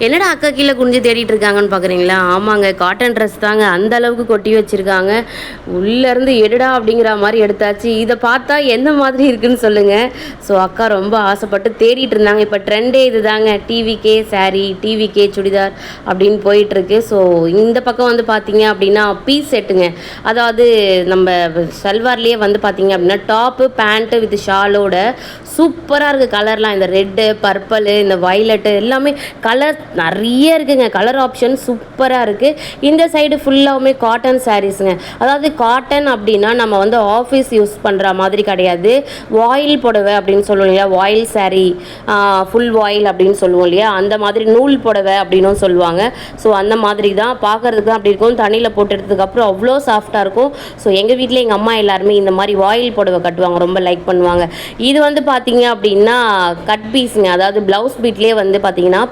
என்னடா அக்கா கீழே குனிஞ்சு தேடிட்டு இருக்காங்கன்னு பார்க்குறீங்களா? ஆமாங்க, காட்டன் ட்ரெஸ் தாங்க. அந்த அளவுக்கு கொட்டி வச்சுருக்காங்க. உள்ளேருந்து எடுடா அப்படிங்கிற மாதிரி எடுத்தாச்சு. இதை பார்த்தா எந்த மாதிரி இருக்குன்னு சொல்லுங்கள். ஸோ அக்கா ரொம்ப ஆசைப்பட்டு தேடிட்டு இருந்தாங்க. இப்போ ட்ரெண்டே இது தாங்க, டிவிகே சாரீ, டிவிகே சுடிதார் அப்படின்னு போயிட்டுருக்கு. ஸோ இந்த பக்கம் வந்து பார்த்தீங்க அப்படின்னா பீஸ் செட்டுங்க. அதாவது நம்ம சல்வார்லேயே வந்து பார்த்தீங்க அப்படின்னா டாப்பு பேண்ட்டு வித் ஷாலோட சூப்பராக இருக்குது. கலர்லாம் இந்த ரெட்டு, பர்பிள், இந்த வயலட்டு எல்லாமே கலர் நிறைய இருக்குங்க. கலர் ஆப்ஷன் சூப்பராக இருக்குது. இந்த சைடு ஃபுல்லாகவுமே காட்டன் சாரீஸுங்க. அதாவது காட்டன் அப்படின்னா நம்ம வந்து ஆஃபீஸ் யூஸ் பண்ணுற மாதிரி கிடையாது. வாயில் புடவை அப்படின்னு சொல்லுவோம் இல்லையா, வாயில் சாரீ, ஃபுல் வாயில் அப்படின்னு சொல்லுவோம் இல்லையா, அந்த மாதிரி நூல் புடவை அப்படின்னும் சொல்லுவாங்க. ஸோ அந்த மாதிரி தான் பார்க்குறதுக்கு அப்படி இருக்கும். தண்ணியில் போட்டு எடுத்ததுக்கப்புறம் அவ்வளோ சாஃப்டாக இருக்கும். ஸோ எங்கள் வீட்டில் எங்கள் அம்மா எல்லாருமே இந்த மாதிரி வாயில் புடவை கட்டுவாங்க, ரொம்ப லைக் பண்ணுவாங்க. இது வந்து பார்த்தீங்க அப்படின்னா கட் பீஸுங்க. அதாவது ப்ளவுஸ் பீட்லேயே வந்து பார்த்தீங்கன்னா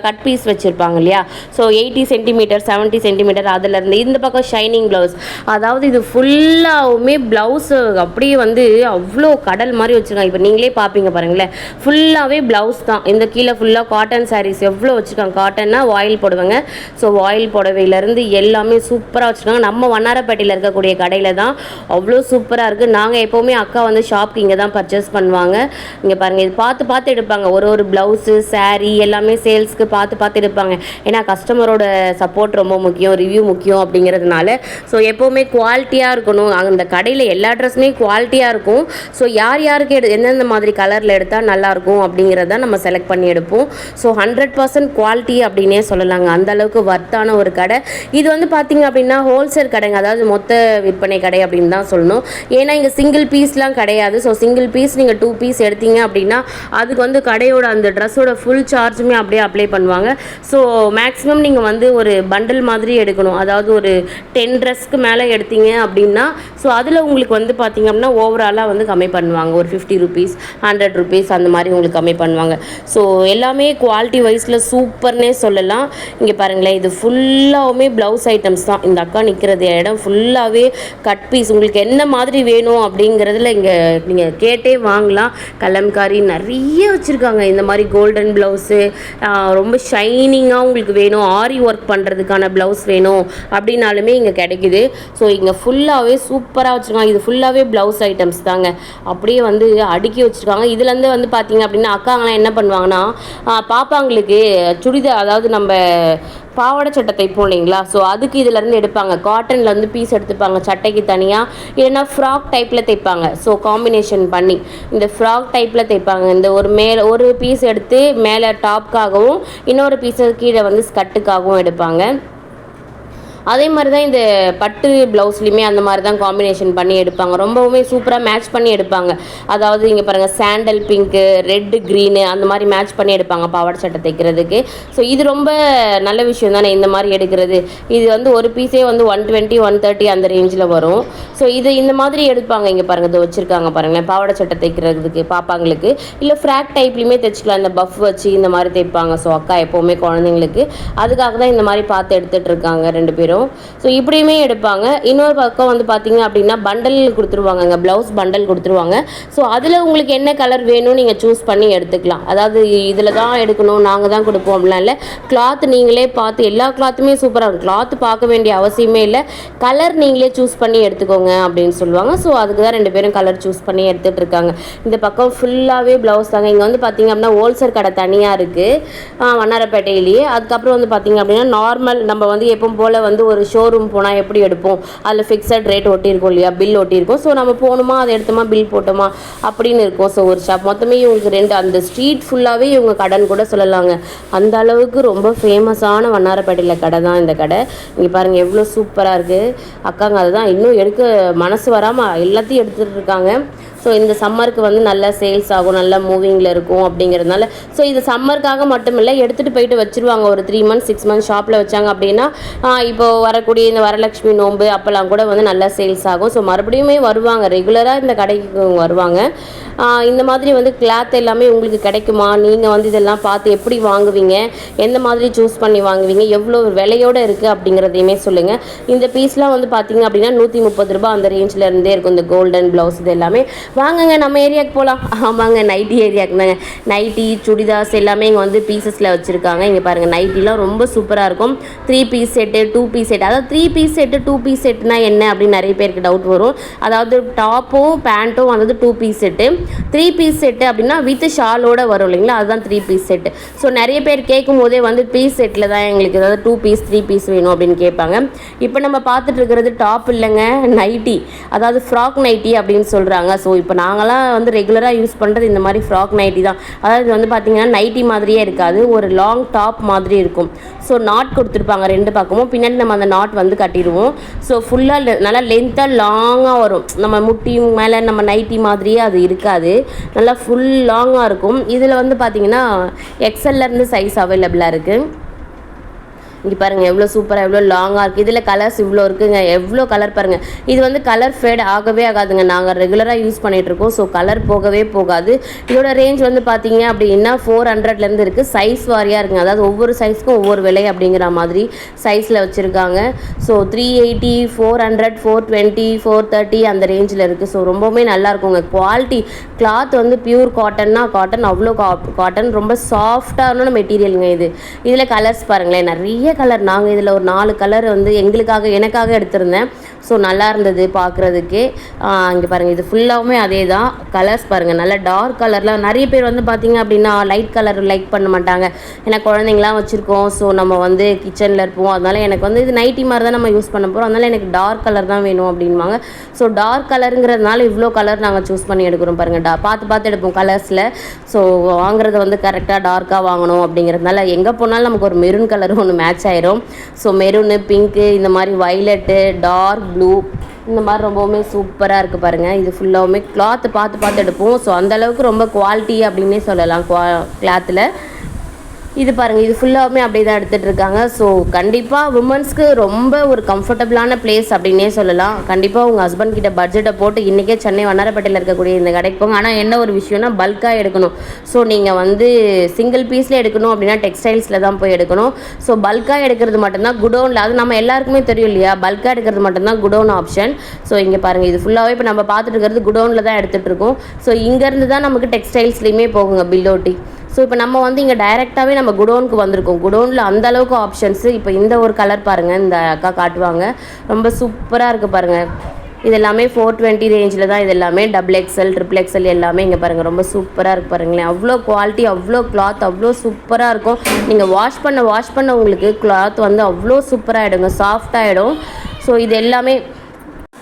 கட் பீஸ் வச்சுருப்பாங்க இல்லையா. ஸோ 80 சென்டிமீட்டர் 70 சென்டிமீட்டர் அதிலேருந்து இந்த பக்கம் ஷைனிங் ப்ளவுஸ். அதாவது இது ஃபுல்லாகவுமே ப்ளவுஸு அப்படியே வந்து அவ்வளோ கடல் மாதிரி வச்சுருக்காங்க. இப்போ நீங்களே பார்ப்பீங்க பாருங்களேன், ஃபுல்லாகவே ப்ளவுஸ் தான். இந்த கீழே ஃபுல்லாக காட்டன் சாரீஸ் எவ்வளோ வச்சுருக்காங்க. காட்டன்னா வாயில் புடவைங்க. ஸோ வாயில் புடவையிலேருந்து எல்லாமே சூப்பராக வச்சுருக்காங்க. நம்ம வண்ணாரப்பேட்டையில் இருக்கக்கூடிய கடையில் தான் அவ்வளோ சூப்பராக இருக்குது. நாங்கள் எப்போவுமே அக்கா வந்து ஷாப்க்கு இங்கே தான் பர்ச்சேஸ் பண்ணுவாங்க. இங்கே பாருங்கள், இது பார்த்து பார்த்து எடுப்பாங்க. ஒரு ப்ளவுஸு சாரீ எல்லாமே சேல்ஸ்க்கு பார்த்து எடுப்பாங்க. ஏன்னா கஸ்டமரோட சப்போர்ட் ரொம்ப முக்கியம், ரிவ்யூ முக்கியம் அப்படிங்கிறதுனால. ஸோ எப்போவுமே குவாலிட்டியாக இருக்கணும். அந்த கடையில் எல்லா ட்ரெஸ்ஸுமே குவாலிட்டியாக இருக்கும். ஸோ யாருக்கு எந்தெந்த மாதிரி கலரில் எடுத்தால் நல்லாயிருக்கும் அப்படிங்கிறத நம்ம செலக்ட் பண்ணி எடுப்போம். ஸோ 100% குவாலிட்டி அப்படின்னே சொல்லலாங்க. அந்தளவுக்கு வர்த்தான ஒரு கடை இது. வந்து பார்த்திங்க அப்படின்னா ஹோல்சேல் கடைங்க, அதாவது மொத்த விற்பனை கடை அப்படின்னு தான் சொல்லணும். ஏன்னா இங்கே சிங்கிள் பீஸ்லாம் கிடையாது. ஸோ சிங்கிள் பீஸ் நீங்கள் 2 பீஸ் எடுத்தீங்க அப்படின்னா அதுக்கு வந்து கடையோட அந்த ட்ரெஸ்ஸோட ஃபுல் சார்ஜுமே அப்படியே அப்ளை பண்ணுவாங்க. ஸோ மேக்ஸிமம் நீங்கள் வந்து ஒரு பண்டில் மாதிரி எடுக்கணும். அதாவது ஒரு 10 ட்ரெஸ்க்கு மேலே எடுத்தீங்க அப்படின்னா ஸோ அதில் உங்களுக்கு வந்து பார்த்திங்க அப்படின்னா ஓவராலாக வந்து கம்மி பண்ணுவாங்க. ஒரு 50 ருபீஸ் 100 ருபீஸ் அந்த மாதிரி உங்களுக்கு கம்மி பண்ணுவாங்க. ஸோ எல்லாமே குவாலிட்டி வைஸில் சூப்பர்னே சொல்லலாம். இங்கே பாருங்களேன், இது ஃபுல்லாகவுமே ப்ளவுஸ் ஐட்டம்ஸ் தான். இந்த அக்கா நிற்கிறது இடம் ஃபுல்லாகவே கட் பீஸ். உங்களுக்கு என்ன மாதிரி வேணும் அப்படிங்கிறதுல இங்கே நீங்கள் கேட்டே வாங்கலாம். கலம்காரி நிறைய வச்சுருக்காங்க. இந்த மாதிரி கோல்டன் ப்ளவுஸு, ரொம்ப ஷைனிங்காக உங்களுக்கு வேணும், ஆரி ஒர்க் பண்ணுறதுக்கான ப்ளவுஸ் வேணும் அப்படின்னாலுமே இங்கே கிடைக்குது. ஸோ இங்கே ஃபுல்லாகவே சூப்பராக வச்சுருக்காங்க. இது ஃபுல்லாகவே ப்ளவுஸ் ஐட்டம்ஸ் தாங்க. அப்படியே வந்து அடுக்கி வச்சுருக்காங்க. இதுலேருந்து வந்து பார்த்திங்க அப்படின்னா அக்காங்களாம் என்ன பண்ணுவாங்கன்னா பாப்பாங்களுக்கு சுடிதார், அதாவது நம்ம பாவாடை சட்டை தைப்போம் இல்லைங்களா, ஸோ அதுக்கு இதிலேருந்து எடுப்பாங்க. காட்டனில் வந்து பீஸ் எடுத்துப்பாங்க சட்டைக்கு தனியாக, இல்லைன்னா ஃப்ராக் டைப்பில் தைப்பாங்க. ஸோ காம்பினேஷன் பண்ணி இந்த ஃப்ராக் டைப்பில் தைப்பாங்க. இந்த ஒரு பீஸ் எடுத்து மேலே டாப்காகவும் இன்னொரு பீஸை கீழே வந்து ஸ்கட்டுக்காகவும் எடுப்பாங்க. அதே மாதிரி தான் இந்த பட்டு ப்ளவுஸ்லையுமே அந்த மாதிரி தான் காம்பினேஷன் பண்ணி எடுப்பாங்க. ரொம்பவுமே சூப்பராக மேட்ச் பண்ணி எடுப்பாங்க. அதாவது இங்கே பாருங்கள், சாண்டல் பிங்க்கு, ரெட்டு, க்ரீனு அந்த மாதிரி மேட்ச் பண்ணி எடுப்பாங்க பாவாடை சட்டை தைக்கிறதுக்கு. ஸோ இது ரொம்ப நல்ல விஷயம் தானே இந்த மாதிரி எடுக்கிறது. இது வந்து ஒரு பீஸே வந்து 120 130 அந்த ரேஞ்சில் வரும். ஸோ இது இந்த மாதிரி எடுப்பாங்க. இங்கே பாருங்கள், இது வச்சுருக்காங்க பாருங்களேன், பாவாடை சட்டை தைக்கிறதுக்கு பாப்பாங்களுக்கு. இல்லை ஃப்ராக் டைப்லையுமே தைச்சிக்கலாம், இந்த பஃப் வச்சு இந்த மாதிரி தைப்பாங்க. ஸோ அக்கா எப்போவுமே குழந்தைங்களுக்கு அதுக்காக தான் இந்த மாதிரி பார்த்து எடுத்துகிட்டு இருக்காங்க 2 பேரும். ஸோ இப்படியுமே எடுப்பாங்க. இன்னொரு பக்கம் வந்து பார்த்தீங்க அப்படின்னா பண்டல் கொடுத்துருவாங்க, ப்ளவுஸ் பண்டல் கொடுத்துருவாங்க. ஸோ அதில் உங்களுக்கு என்ன கலர் வேணும் நீங்கள் சூஸ் பண்ணி எடுத்துக்கலாம். அதாவது இதில் தான் எடுக்கணும், நாங்கள் தான் கொடுப்போம் அப்படிலாம் இல்லை. கிளாத் நீங்களே பார்த்து, எல்லா கிளாத்துமே சூப்பராக இருக்கும். கிளாத் பார்க்க வேண்டிய அவசியமே இல்லை, கலர் நீங்களே சூஸ் பண்ணி எடுத்துக்கோங்க அப்படின்னு சொல்லுவாங்க. ஸோ அதுக்கு தான் 2 பேரும் கலர் சூஸ் பண்ணி எடுத்துகிட்டு இருக்காங்க. இந்த பக்கம் ஃபுல்லாகவே ப்ளவுஸ் தாங்க. இங்கே வந்து பார்த்தீங்க அப்படின்னா ஹோல்சேல் கடை தனியாக இருக்குது வண்ணாரப்பேட்டையிலேயே. அதுக்கப்புறம் வந்து பார்த்தீங்க அப்படின்னா நார்மல் நம்ம வந்து எப்பவும் போல் வந்து ஒரு ஷோரூம் போனால் எப்படி எடுப்போம், அதில் ஃபிக்ஸட் ரேட் ஒட்டியிருக்கும் இல்லையா, பில் ஒட்டியிருக்கும். ஸோ நம்ம போகணுமா, அதை எடுத்தோமா, பில் போட்டோமா அப்படின்னு இருக்கும். ஸோ ஒரு ஷாப் மொத்தமே இவங்களுக்கு 2, அந்த ஸ்ட்ரீட் ஃபுல்லாகவே இவங்க கடைன்னு கூட சொல்லலாங்க. அந்த அளவுக்கு ரொம்ப ஃபேமஸான வண்ணாரப்பேட்டையில் கடை தான் இந்த கடை. இங்கே பாருங்கள் எவ்வளோ சூப்பராக இருக்குது. அக்காங்க அதுதான் இன்னும் எடுக்க மனசு வராமல் எல்லாத்தையும் எடுத்துகிட்டு இருக்காங்க. ஸோ இந்த சம்மருக்கு வந்து நல்லா சேல்ஸ் ஆகும், நல்லா மூவிங்கில் இருக்கும் அப்படிங்கிறதுனால. ஸோ இது சம்மருக்காக மட்டும் இல்லை, எடுத்துகிட்டு போயிட்டு வச்சுருவாங்க. ஒரு 3 months 6 months ஷாப்பில் வச்சாங்க அப்படின்னா இப்போது வரக்கூடிய இந்த வரலட்சுமி நோன்பு அப்போல்லாம் கூட வந்து நல்லா சேல்ஸ் ஆகும். ஸோ மறுபடியுமே வருவாங்க, ரெகுலராக இந்த கடைக்கு வருவாங்க. இந்த மாதிரி வந்து கிளாத் எல்லாமே உங்களுக்கு கிடைக்குமா? நீங்கள் வந்து இதெல்லாம் பார்த்து எப்படி வாங்குவீங்க? எந்த மாதிரி சூஸ் பண்ணி வாங்குவீங்க? எவ்வளோ விலையோடு இருக்குது அப்படிங்கிறதையுமே சொல்லுங்கள். இந்த பீஸ்லாம் வந்து பார்த்திங்க அப்படின்னா 130 ரூபா அந்த ரேஞ்சில் இருந்தே இருக்கும். இந்த கோல்டன் ப்ளவுஸ் இது எல்லாமே வாங்குங்க, நம்ம ஏரியாவுக்கு போகலாம். ஆமாங்க, நைட்டி ஏரியாவுக்கு தாங்க. நைட்டி சுடிதார்ஸ் எல்லாமே இங்கே வந்து பீசஸில் வச்சுருக்காங்க. இங்கே பாருங்கள், நைட்டிலாம் ரொம்ப சூப்பராக இருக்கும். 3 பீஸ் செட்டு, 2 பீஸ் செட், அதாவது 3 பீஸ் செட்டு 2 பீஸ் செட்னா என்ன அப்படின்னு நிறைய பேருக்கு டவுட் வரும். அதாவது டாப்பும் பேண்ட்டும் வந்து 2 பீஸ் செட்டு, 3 பீஸ் செட்டு அப்படின்னா வித் ஷாலோட வரும் இல்லைங்களா, அதுதான் 3 பீஸ் செட்டு. ஸோ நிறைய பேர் கேட்கும் போதே வந்து பீஸ் செட்டில் தான் எங்களுக்கு ஏதாவது 2 பீஸ் 3 பீஸ் வேணும் அப்படின்னு கேட்பாங்க. இப்போ நம்ம பார்த்துட்டு இருக்கிறது டாப் இல்லைங்க, நைட்டி, அதாவது ஃப்ராக் நைட்டி அப்படின்னு சொல்கிறாங்க. ஸோ இப்போ நாங்களாம் வந்து ரெகுலராக யூஸ் பண்ணுறது இந்த மாதிரி ஃப்ராக் நைட்டி தான். அதாவது வந்து பார்த்திங்கன்னா நைட்டி மாதிரியே இருக்காது, ஒரு லாங் டாப் மாதிரி இருக்கும். ஸோ நாட் கொடுத்துருப்பாங்க 2 பக்கமும், பின்னாடி நம்ம அந்த நாட் வந்து கட்டிடுவோம். ஸோ ஃபுல்லாக நல்லா லென்த்தாக லாங்காக வரும். நம்ம முட்டியும் மேலே நம்ம நைட்டி மாதிரியே அது இருக்காது, நல்லா ஃபுல் லாங்காக இருக்கும். இதில் வந்து பார்த்திங்கன்னா எக்ஸ்எல்லேருந்து சைஸ் அவைலபிளாக இருக்குது. இங்கே பாருங்கள் எவ்வளோ சூப்பராக எவ்வளோ லாங்காக இருக்குது. இதில் கலர்ஸ் இவ்வளோ இருக்குங்க, எவ்வளோ கலர் பாருங்கள். இது வந்து கலர் ஃபேட் ஆகவே ஆகாதுங்க, நாங்கள் ரெகுலராக யூஸ் பண்ணிகிட்ருக்கோம். ஸோ கலர் போகவே போகாது. இதோட ரேஞ்ச் வந்து பார்த்தீங்க அப்படின்னா 400லேருந்து இருக்குது. சைஸ் வாரியாக இருக்குங்க, அதாவது ஒவ்வொரு சைஸ்க்கும் ஒவ்வொரு விலை அப்படிங்கிற மாதிரி சைஸில் வச்சுருக்காங்க. ஸோ 380, 400, 420, 430 அந்த ரேஞ்சில் இருக்குது. ஸோ ரொம்பவுமே நல்லாயிருக்குங்க. குவாலிட்டி கிளாத் வந்து பியூர் காட்டன்னா காட்டன், அவ்வளோ காட்டன், ரொம்ப சாஃப்டான மெட்டீரியலுங்க இது. இதில் கலர்ஸ் பாருங்களேன், நிறைய கலர். நாங்கள் இதில் ஒரு 4 கலர் வந்து எனக்காக எடுத்திருந்தேன். ஸோ நல்லா இருந்தது பார்க்குறதுக்கே. இங்கே பாருங்கள், இது ஃபுல்லாகவுமே அதே தான். கலர்ஸ் பாருங்கள், நல்லா டார்க் கலரில். நிறைய பேர் வந்து பார்த்திங்க அப்படின்னா லைட் கலர் லைக் பண்ண மாட்டாங்க. ஏன்னா குழந்தைங்களாம் வச்சுருக்கோம், ஸோ நம்ம வந்து கிச்சனில் இருப்போம், அதனால் எனக்கு வந்து இது நைட்டி மாதிரி தான் நம்ம யூஸ் பண்ண போகிறோம், அதனால் எனக்கு டார்க் கலர் தான் வேணும் அப்படின்வாங்க. ஸோ டார்க் கலருங்கிறதுனால இவ்வளோ கலர் நாங்கள் சூஸ் பண்ணி எடுக்கிறோம் பாருங்கள். பார்த்து எடுப்போம் கலர்ஸில். ஸோ வாங்குறது வந்து கரெக்டாக டார்க்காக வாங்கணும் அப்படிங்கிறதுனால எங்கே போனாலும் நமக்கு ஒரு மெரூன் கலர் ஒன்று மேட்ச் ஆயிரும். ஸோ மெரூனு, பிங்க்கு, இந்த மாதிரி வைலட்டு, டார்க் ப்ளூ, இந்த மாதிரி ரொம்பவுமே சூப்பராக இருக்குது பாருங்கள். இது ஃபுல்லாகவுமே கிளாத்து பார்த்து எடுப்போம். ஸோ அந்தளவுக்கு ரொம்ப குவாலிட்டி அப்படின்னே சொல்லலாம் கிளாத்தில். இது பாருங்கள், இது ஃபுல்லாகவுமே அப்படியே தான் எடுத்துகிட்டு இருக்காங்க. ஸோ கண்டிப்பாக உமன்ஸ்க்கு ரொம்ப ஒரு கம்ஃபர்டபுளான பிளேஸ் அப்படின்னே சொல்லலாம். கண்டிப்பாக உங்கள் ஹஸ்பண்ட் கிட்ட பட்ஜெட்டை போட்டு இன்றைக்கே சென்னை வண்ணாரப்பேட்டையில் இருக்கக்கூடிய இந்த கடைக்கு போங்க. ஆனால் என்ன ஒரு விஷயம்னா பல்காக எடுக்கணும். ஸோ நீங்கள் வந்து சிங்கிள் பீஸில் எடுக்கணும் அப்படின்னா டெக்ஸ்டைல்ஸில் தான் போய் எடுக்கணும். ஸோ பல்காக எடுக்கிறது மட்டும்தான் குடோனில், அது நம்ம எல்லாருக்குமே தெரியும் இல்லையா, பல்காக எடுக்கிறது மட்டும்தான் குடோன் ஆப்ஷன். ஸோ இங்கே பாருங்கள், இது ஃபுல்லாகவே இப்போ நம்ம பார்த்துட்டு இருக்கிறது குடோனில் தான் எடுத்துகிட்டு இருக்கோம். ஸோ இங்கேருந்து தான் நமக்கு டெக்ஸ்டைல்ஸ்லேயுமே போகுங்க பில்லோட்டி. ஸோ இப்போ நம்ம வந்து இங்கே டைரெக்டாகவே நம்ம குடோனுக்கு வந்திருக்கோம். குடோனில் அந்தளவுக்கு ஆப்ஷன்ஸு. இப்போ இந்த ஒரு கலர் பாருங்கள், இந்த அக்கா காட்டுவாங்க, ரொம்ப சூப்பராக இருக்குது பாருங்கள். இது எல்லாமே 420 ரேஞ்சில் தான். இது எல்லாமே XXL, XXL எல்லாமே இங்கே பாருங்கள், ரொம்ப சூப்பராக இருக்குது பாருங்களேன். அவ்வளோ குவாலிட்டி, அவ்வளோ கிளாத் அவ்வளோ சூப்பராக இருக்கும். நீங்கள் வாஷ் பண்ண உங்களுக்கு கிளாத் வந்து அவ்வளோ சூப்பராகிடுங்க, சாஃப்டாகிடும். ஸோ இது எல்லாமே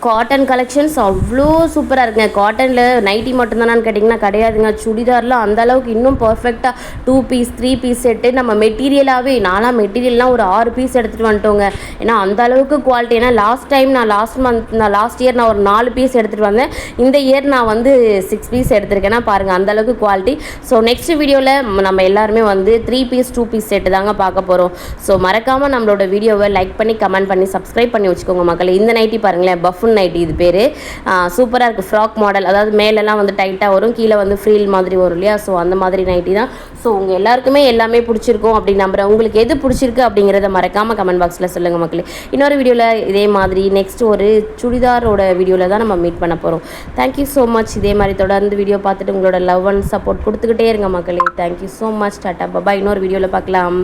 காட்டன் கலெக்ஷன்ஸ் அவ்வளோ சூப்பராக இருக்குங்க. காட்டனில் நைட்டி மட்டும்தானான்னு கேட்டிங்கன்னா கிடையாதுங்க. சுடிதாரில் அந்தளவுக்கு இன்னும் பர்ஃபெக்டாக 2 பீஸ் 3 பீஸ் செட்டு நம்ம மெட்டீரியலாகவே, நான்லாம் மெட்டீரியல்லாம் ஒரு 6 பீஸ் எடுத்துகிட்டு வந்துட்டோங்க. ஏன்னா அந்தளவுக்கு குவாலிட்டி. ஏன்னா லாஸ்ட் இயர் நான் ஒரு 4 பீஸ் எடுத்துகிட்டு வந்தேன். இந்த இயர் நான் வந்து 6 பீஸ் எடுத்திருக்கேன்னா பாருங்கள், அந்தளவுக்கு குவாலிட்டி. ஸோ நெக்ஸ்ட் வீடியோவில் நம்ம எல்லாருமே வந்து 3 பீஸ் 2 பீஸ் செட்டு தாங்க பார்க்க போகிறோம். ஸோ மறக்காமல் நம்மளோட வீடியோவை லைக் பண்ணி கமெண்ட் பண்ணி சப்ஸ்கிரைப் பண்ணி வச்சுக்கோங்க மக்களே. இந்த நைட்டி பாருங்களேன், பஃபன் நைட்டி, இது பேர். சூப்பராக இருக்குது. ஃப்ராக் மாடல், அதாவது மேலெல்லாம் வந்து டைட்டாக வரும், கீழே வந்து ஃப்ரீல் மாதிரி வரும் இல்லையா. ஸோ அந்த மாதிரி நைட்டி தான். ஸோ உங்கள் எல்லாருக்குமே எல்லாமே பிடிச்சிருக்கும் அப்படின்னு நம்புகிறேன். உங்களுக்கு எது பிடிச்சிருக்கு அப்படிங்கிறத மறக்காமல் கமெண்ட் பாக்ஸில் சொல்லுங்கள் மக்களே. இன்னொரு வீடியோவில் இதே மாதிரி நெக்ஸ்ட் ஒரு சுடிதாரோட வீடியோவில் தான் நம்ம மீட் பண்ண போகிறோம். Thank you so much. இதே மாதிரி தொடர்ந்து வீடியோ பார்த்துட்டு உங்களோட லவ் அண்ட் சப்போர்ட் கொடுத்துக்கிட்டே இருங்க மக்களே. Thank you so much. டாட்டா பாய். இன்னொரு வீடியோவில் பார்க்கலாம்.